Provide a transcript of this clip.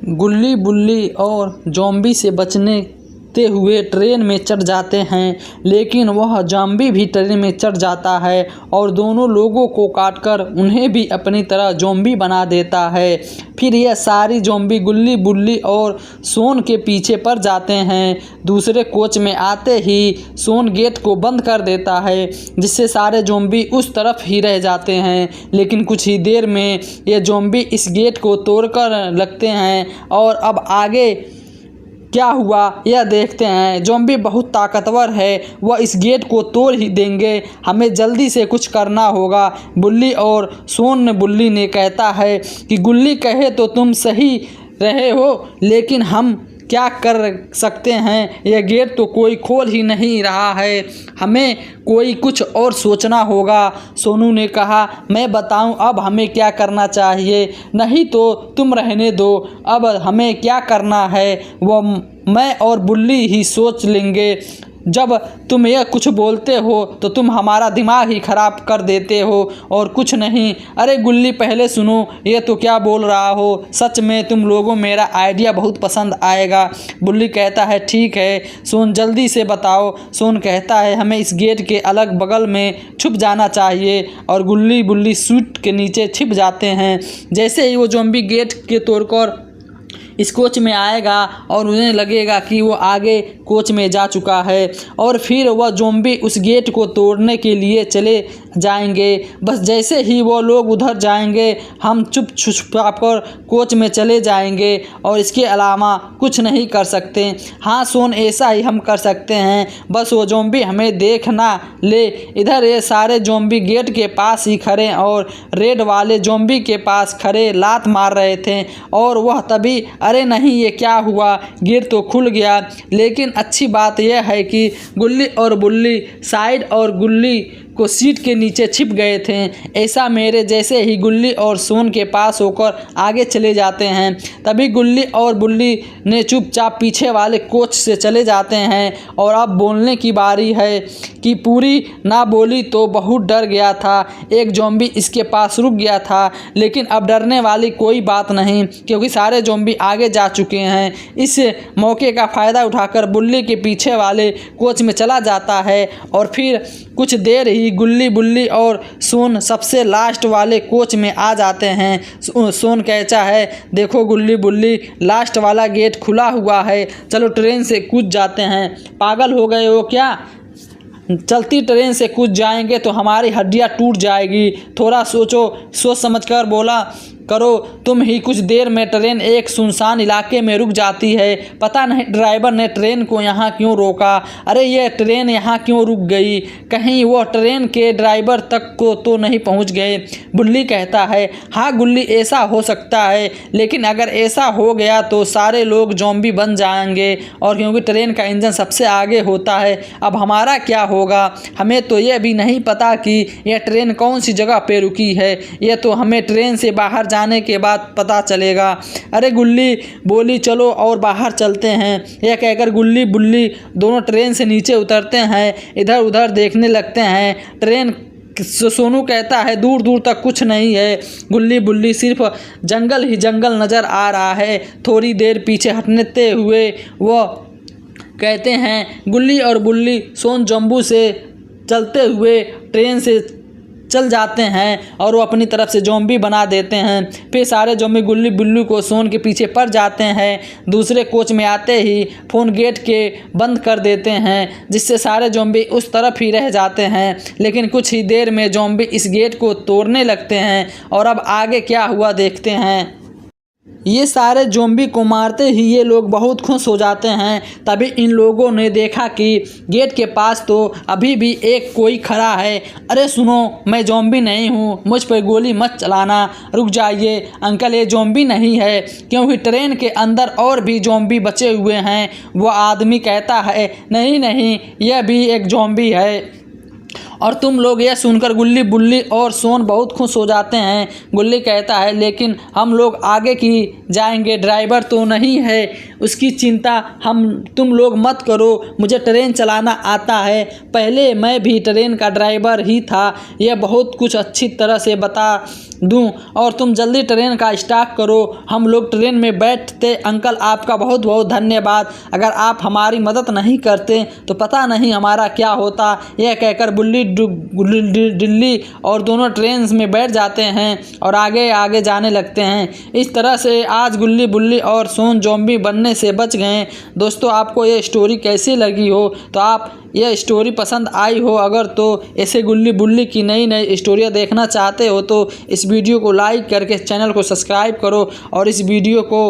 गुल्ली बुल्ली और ज़ॉम्बी से बचते हुए ट्रेन में चढ़ जाते हैं, लेकिन वह ज़ॉम्बी भी ट्रेन में चढ़ जाता है और दोनों लोगों को काटकर उन्हें भी अपनी तरह ज़ॉम्बी बना देता है। फिर यह सारी ज़ॉम्बी गुल्ली बुल्ली और शॉन के पीछे पड़ जाते हैं। दूसरे कोच में आते ही शॉन गेट को बंद कर देता है, जिससे सारे ज़ॉम्बी उस तरफ ही रह जाते हैं। लेकिन कुछ ही देर में ये ज़ॉम्बी इस गेट को तोड़कर लगते हैं और अब आगे क्या हुआ यह देखते हैं। ज़ॉम्बी बहुत ताकतवर है, वह इस गेट को तोड़ ही देंगे, हमें जल्दी से कुछ करना होगा। बुल्ली और शॉन बुल्ली ने कहता है कि गुल्ली कहे तो तुम सही रहे हो, लेकिन हम क्या कर सकते हैं, यह गेट तो कोई खोल ही नहीं रहा है, हमें कोई कुछ और सोचना होगा। सोनू ने कहा, मैं बताऊं अब हमें क्या करना चाहिए? नहीं तो तुम रहने दो, अब हमें क्या करना है वो मैं और बुल्ली ही सोच लेंगे। जब तुम यह कुछ बोलते हो तो तुम हमारा दिमाग ही ख़राब कर देते हो और कुछ नहीं। अरे गुल्ली पहले सुनो, ये तो क्या बोल रहा हो? सच में तुम लोगों मेरा आइडिया बहुत पसंद आएगा। बुल्ली कहता है ठीक है शॉन, जल्दी से बताओ। शॉन कहता है हमें इस गेट के अलग बगल में छुप जाना चाहिए और गुल्ली बुल्ली सूट के नीचे छिप जाते हैं। जैसे ही वो ज़ॉम्बी गेट के तोड़कर इस कोच में आएगा और उन्हें लगेगा कि वो आगे कोच में जा चुका है और फिर वह ज़ॉम्बी उस गेट को तोड़ने के लिए चले जाएंगे। बस जैसे ही वो लोग उधर जाएंगे हम चुप कर कोच में चले जाएंगे और इसके अलावा कुछ नहीं कर सकते। हाँ शॉन, ऐसा ही हम कर सकते हैं, बस वो ज़ॉम्बी हमें देख ना ले। इधर ये सारे ज़ॉम्बी गेट के पास ही खड़े और रेड वाले ज़ॉम्बी के पास खड़े लात मार रहे थे और वह तभी अरे नहीं ये क्या हुआ, गेट तो खुल गया। लेकिन अच्छी बात यह है कि गुल्ली और बुल्ली साइड और गुल्ली को सीट के नीचे छिप गए थे। ऐसा मेरे जैसे ही गुल्ली और शॉन के पास होकर आगे चले जाते हैं। तभी गुल्ली और बुल्ली ने चुपचाप पीछे वाले कोच से चले जाते हैं और अब बोलने की बारी है कि पूरी ना बोली तो बहुत डर गया था, एक ज़ॉम्बी इसके पास रुक गया था, लेकिन अब डरने वाली कोई बात नहीं क्योंकि सारे ज़ॉम्बी आगे जा चुके हैं। इस मौके का फ़ायदा उठाकर बुल्ली के पीछे वाले कोच में चला जाता है और फिर कुछ देर ही गुल्ली बुल्ली और शॉन सबसे लास्ट वाले कोच में आ जाते हैं। शॉन कहता है देखो गुल्ली बुल्ली, लास्ट वाला गेट खुला हुआ है, चलो ट्रेन से कूद जाते हैं। पागल हो गए हो क्या? चलती ट्रेन से कूद जाएंगे तो हमारी हड्डियां टूट जाएगी, थोड़ा सोचो, सोच समझकर बोला करो। तुम ही कुछ देर में ट्रेन एक सुनसान इलाके में रुक जाती है, पता नहीं ड्राइवर ने ट्रेन को यहाँ क्यों रोका। अरे ये ट्रेन यहाँ क्यों रुक गई, कहीं वो ट्रेन के ड्राइवर तक को तो नहीं पहुँच गए? बुल्ली कहता है हाँ गुल्ली, ऐसा हो सकता है, लेकिन अगर ऐसा हो गया तो सारे लोग ज़ॉम्बी बन जाएंगे और क्योंकि ट्रेन का इंजन सबसे आगे होता है, अब हमारा क्या होगा? हमें तो ये भी नहीं पता कि यह ट्रेन कौन सी जगह पे रुकी है, ये तो हमें ट्रेन से बाहर जाने के बाद पता चलेगा। अरे गुल्ली बोली चलो और बाहर चलते हैं। यह कहकर गुल्ली बुल्ली दोनों ट्रेन से नीचे उतरते हैं, इधर उधर देखने लगते हैं। ट्रेन सोनू कहता है दूर दूर तक कुछ नहीं है, गुल्ली बुल्ली सिर्फ जंगल ही जंगल नज़र आ रहा है। थोड़ी देर पीछे हटते हुए वो कहते हैं गुल्ली और बुल्ली शॉन जम्बू से चलते हुए ट्रेन से चल जाते हैं और वो अपनी तरफ से ज़ॉम्बी बना देते हैं। फिर सारे ज़ॉम्बी गुल्ली बुल्ली को शॉन के पीछे पड़ जाते हैं। दूसरे कोच में आते ही फ़ोन गेट के बंद कर देते हैं, जिससे सारे ज़ॉम्बी उस तरफ ही रह जाते हैं। लेकिन कुछ ही देर में ज़ॉम्बी इस गेट को तोड़ने लगते हैं और अब आगे क्या हुआ देखते हैं। ये सारे ज़ॉम्बी को मारते ही ये लोग बहुत खुश हो जाते हैं। तभी इन लोगों ने देखा कि गेट के पास तो अभी भी एक कोई खड़ा है। अरे सुनो, मैं ज़ॉम्बी नहीं हूँ, मुझ पर गोली मत चलाना, रुक जाइए अंकल, ये ज़ॉम्बी नहीं है क्योंकि ट्रेन के अंदर और भी ज़ॉम्बी बचे हुए हैं। वो आदमी कहता है नहीं नहीं, यह भी एक ज़ॉम्बी है और तुम लोग यह सुनकर गुल्ली बुल्ली और सोन बहुत खुश हो जाते हैं। गुल्ली कहता है लेकिन हम लोग आगे की जाएंगे, ड्राइवर तो नहीं है, उसकी चिंता तुम लोग मत करो, मुझे ट्रेन चलाना आता है, पहले मैं भी ट्रेन का ड्राइवर ही था, यह बहुत कुछ अच्छी तरह से बता दूं और तुम जल्दी ट्रेन का स्टार्ट करो, हम लोग ट्रेन में बैठते। अंकल आपका बहुत बहुत धन्यवाद, अगर आप हमारी मदद नहीं करते तो पता नहीं हमारा क्या होता। यह कहकर दिल्ली और दोनों ट्रेन में बैठ जाते हैं और आगे आगे जाने लगते हैं। इस तरह से आज गुल्ली बुल्ली और सोन ज़ॉम्बी बनने से बच गए। दोस्तों आपको ये स्टोरी कैसी लगी हो तो आप यह स्टोरी पसंद आई हो अगर तो ऐसे गुल्ली बुल्ली की नई नई स्टोरियाँ देखना चाहते हो तो इस वीडियो को लाइक करके चैनल को सब्सक्राइब करो और इस वीडियो को